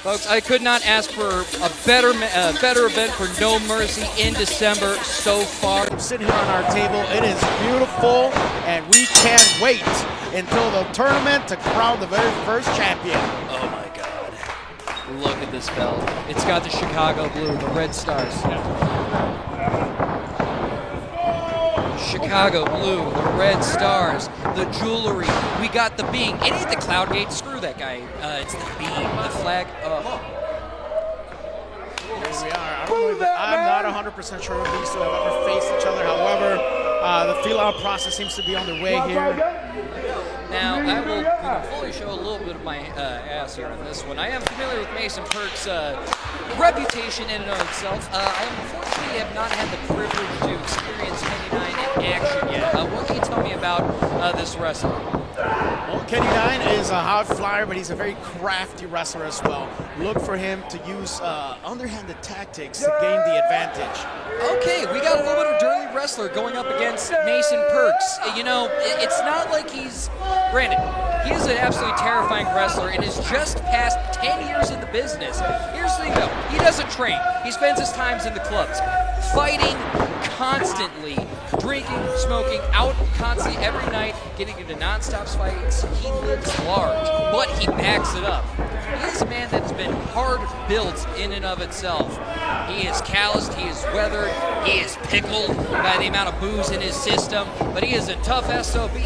Folks, I could not ask for a better event for No Mercy in December so far. I'm sitting here on our table. It is beautiful, and we can't wait until the tournament to crown the very first champion. Oh my God. Look at this belt. It's got the Chicago blue, the Red Stars. Chicago blue, the Red Stars, the jewelry. We got the beam. It ain't the Cloud Gate. Screw that guy. It's the beam, the flag. Here we are. I'm not 100% sure if these two have ever faced each other. However, the feel-out process seems to be on the way here. Now, I will fully show a little bit of my ass here on this one. I am familiar with Mason Percs' reputation in and of itself. I unfortunately have not had the privilege to experience Kenny Nyne in action yet. What can you tell me about this wrestler? Well, Kenny Nyne is a high flyer, but he's a very crafty wrestler as well. Look for him to use underhanded tactics to gain the advantage. Okay, we got a little bit of dirty wrestler going up against Mason Percs. You know, it's not like he's... Granted, he is an absolutely terrifying wrestler and is just past 10 years in the business. Here's the thing, though. He doesn't train. He spends his times in the clubs, fighting constantly, drinking, smoking, out constantly every night, getting into non-stop fights. He lives large, but he backs it up. He is a man that has been hard built in and of itself. He is calloused, he is weathered, he is pickled by the amount of booze in his system, but he is a tough SOB.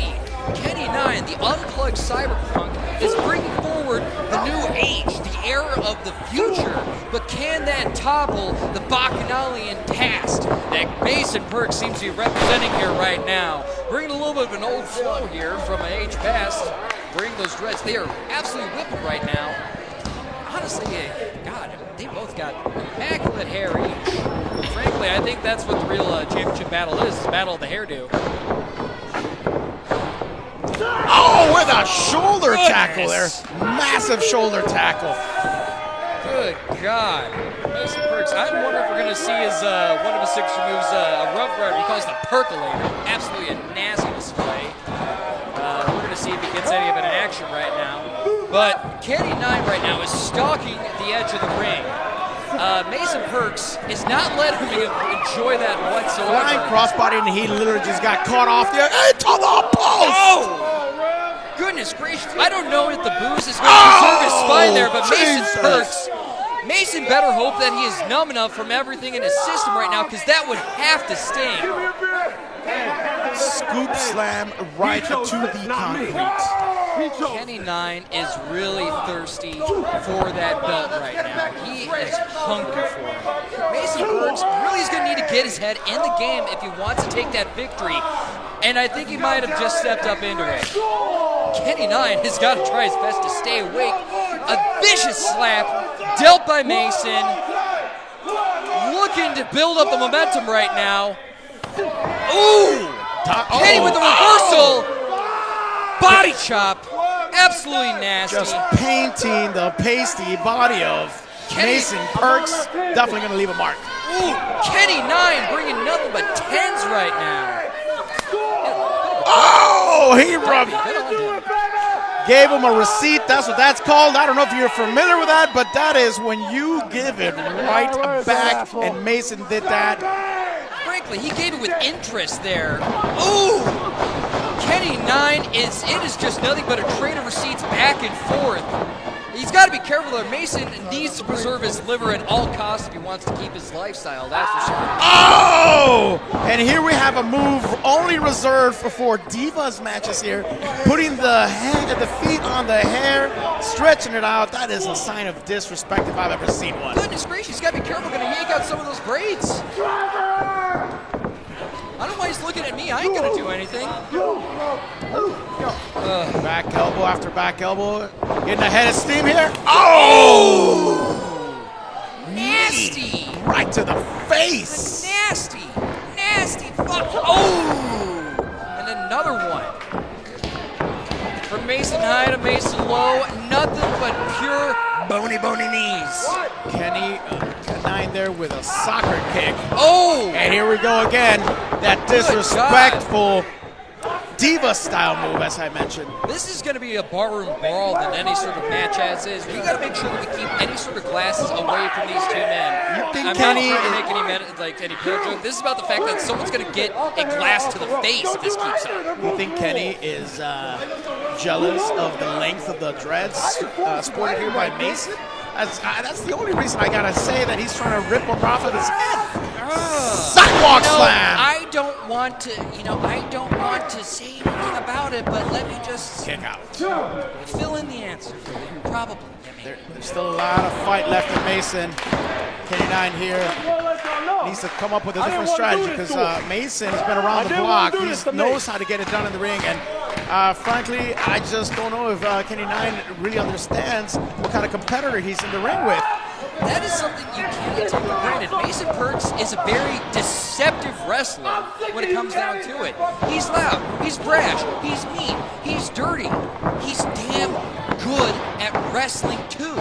Kenny Nyne, the unplugged cyberpunk, is bringing forward the new age, the era of the future. But can that topple the Bacchanalian past that Mason Percs seems to be representing here right now? Bringing a little bit of an old flow here from an age past. Bring those dreads. They are absolutely whipping right now. Honestly, God, they both got immaculate hair each. Frankly, I think that's what the real championship battle is the battle of the hairdo. Oh, with a shoulder tackle there. Massive shoulder tackle. Good God. Mason Percs, I wonder if we're going to see his one of his signature moves, a Rough Rider. He calls it the Percolator. Absolutely a nasty display. We're going to see if he gets any of it in action right now. But Kenny Nyne right now is stalking the edge of the ring. Mason Percs is not letting him enjoy that whatsoever. Flying crossbody, and he literally just got caught off there into the post. Oh! Goodness gracious. I don't know if the booze is going to preserve his spine there, but Mason Percs, Mason better hope that he is numb enough from everything in his system right now, because that would have to sting. Scoop slam right to the concrete. Kenny Nyne is really thirsty for that belt right now. He is hungry for it. Mason Percs really is going to need to get his head in the game if he wants to take that victory. And I think he might have just stepped up into it. Kenny Nyne has got to try his best to stay awake. A vicious slap dealt by Mason. Looking to build up the momentum right now. Ooh! Kenny with the reversal. Body chop. Absolutely nasty. Just painting the pasty body of Mason Percs. Definitely going to leave a mark. Ooh, Kenny Nyne bringing nothing but 10s right now. Oh, he gave him a receipt. That's what that's called. I don't know if you're familiar with that, but that is when you give it right back, and Mason did that. Frankly, he gave it with interest there. Ooh! Kenny Nyne it is just nothing but a trade of receipts back and forth. He's got to be careful there. Mason needs to preserve his liver at all costs if he wants to keep his lifestyle, that's for sure. Oh! And here we have a move only reserved for Divas matches here. Putting the feet on the hair, stretching it out. That is a sign of disrespect if I've ever seen one. Goodness gracious, he's got to be careful. Going to yank out some of those braids. I don't know why he's looking at me. I ain't going to do anything. Back elbow after back elbow. Getting ahead of steam here. Oh! Nasty. Right to the face. Nasty. Nasty. Fuck. Oh! And another one. From Mason high to Mason low. Nothing but pure bony knees. Kenny Nyne there with a soccer kick. Oh! And here we go again. That disrespectful Diva-style move, as I mentioned. This is going to be a barroom brawl than any sort of match as is. We got to make sure that we keep any sort of glasses away from these two men. You think I'm Kenny not trying to make any pill joke. This is about the fact that someone's going to get a glass to the face if this keeps up. You think Kenny is jealous of the length of the dreads sported here by Mason? That's the only reason I gotta say that he's trying to rip him off of his head. Sidewalk slam. I don't want to say anything about it, but let me just Kick out. fill in the answer. Probably. There's still a lot of fight left in Mason. Kenny Nyne here needs to come up with a different strategy because Mason has been around the block. He knows how to get it done in the ring, and frankly, I just don't know if Kenny Nyne really understands what kind of competitor he's in the ring with. That is something you can't take for granted. Mason Percs is a very deceptive wrestler when it comes down to it. He's loud, he's brash, he's mean, he's dirty. He's damn good at wrestling too.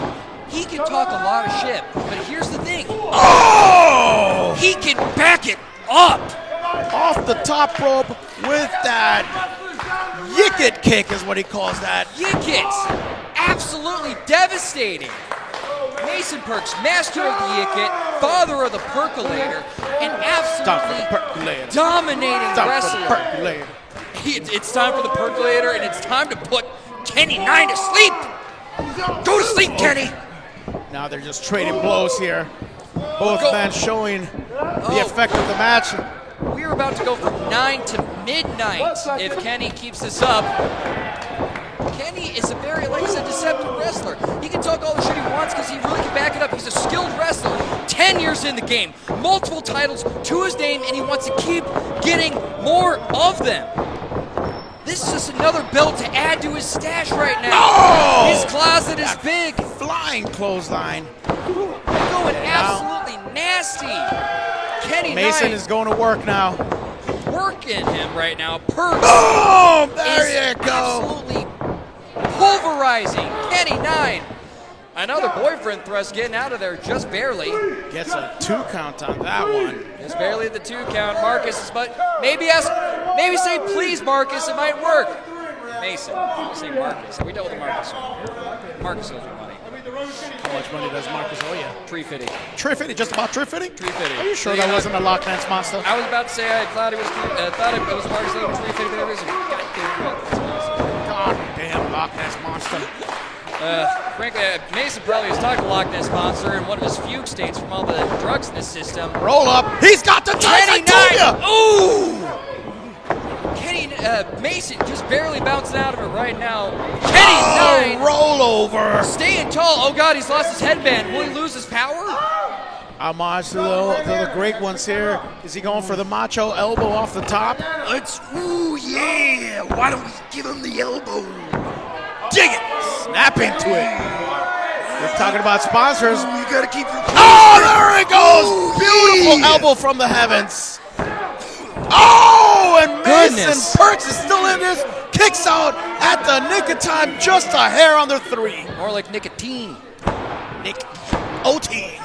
He can talk a lot of shit, but here's the thing. Oh! He can back it up. Off the top rope with that yicket kick is what he calls that. Yicket. Absolutely devastating. Mason Percs, master of the yicket, father of the percolator, and absolutely dominating wrestler. It's time for the percolator, and it's time to put Kenny Nyne to sleep. Go to sleep, Kenny. Now they're just trading blows here. Both men showing the effect of the match. We're about to go from 9 to midnight if Kenny keeps this up. Kenny is a very, like I said, deceptive wrestler. He can talk all the shit he wants because he really can back it up. He's a skilled wrestler, 10 years in the game, multiple titles to his name, and he wants to keep getting more of them. This is just another belt to add to his stash right now. Oh! His closet is big. Flying clothesline. Going absolutely nasty. Kenny Mason Nyne is going to work now. working him right now. Percs. Boom! There you go. Absolutely pulverizing Kenny Nyne. Another boyfriend thrust getting out of there just barely. Gets a 2 count on that one. Just barely the 2 count. Marcus is, but maybe say please, Marcus. It might work. Mason, say Marcus. We dealt with Marcus. Marcus owes me money. How much money does Marcus owe you? $350. $350? Just about $350? $350. Are you sure that wasn't a Loch Ness monster? I was about to say I thought it was Marcus owed me $350. There is God damn Loch Ness monster. Frankly, Mason probably has talked to Loch Ness Monster in one of his fugue states from all the drugs in his system. Roll up. He's got the tights. Kenny Nyne. Ooh! Mason just barely bouncing out of it right now. Kenny Nyne. Roll over. Staying tall. Oh, God, he's lost his headband. Will he lose his power? Homage to the great ones here. Is he going for the macho elbow off the top? Ooh, yeah. Why don't we give him the elbow? Dig it. Snap into it. We're talking about sponsors. You gotta keep your... Oh, there it goes. Ooh, Beautiful yeah. elbow from the heavens. Oh, and Mason Goodness. Percs is still in this. Kicks out at the nick of time, just a hair under 3. More like nicotine. Nick O.T.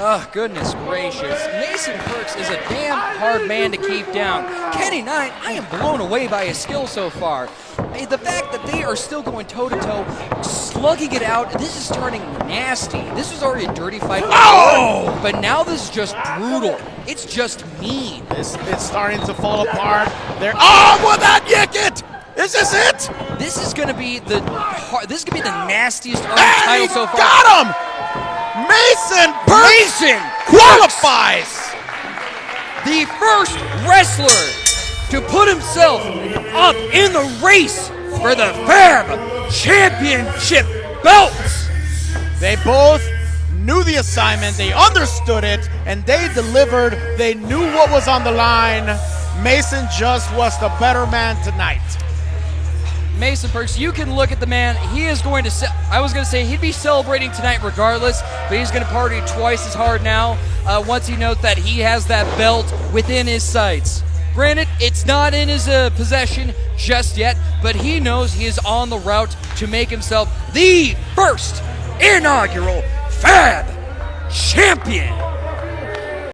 Oh, goodness gracious. Mason Percs is a damn hard man to keep down. Kenny Nyne, I am blown away by his skill so far. The fact that they are still going toe-to-toe, slugging it out, this is turning nasty. This was already a dirty fight before, Oh! but now this is just brutal. It's just mean. It's starting to fall apart. There. Oh, with that yicket! Is this it? This is going to be the nastiest earned And title he so far. got him! Mason Percs qualifies. The first wrestler to put himself up in the race for the FAB Championship belts. They both knew the assignment, they understood it, and they delivered. They knew what was on the line. Mason just was the better man tonight. Mason Percs, you can look at the man. He is going to, I was going to say he'd be celebrating tonight regardless, but he's going to party twice as hard now once he knows that he has that belt within his sights. Granted, it's not in his possession just yet, but he knows he is on the route to make himself the first inaugural FAB champion.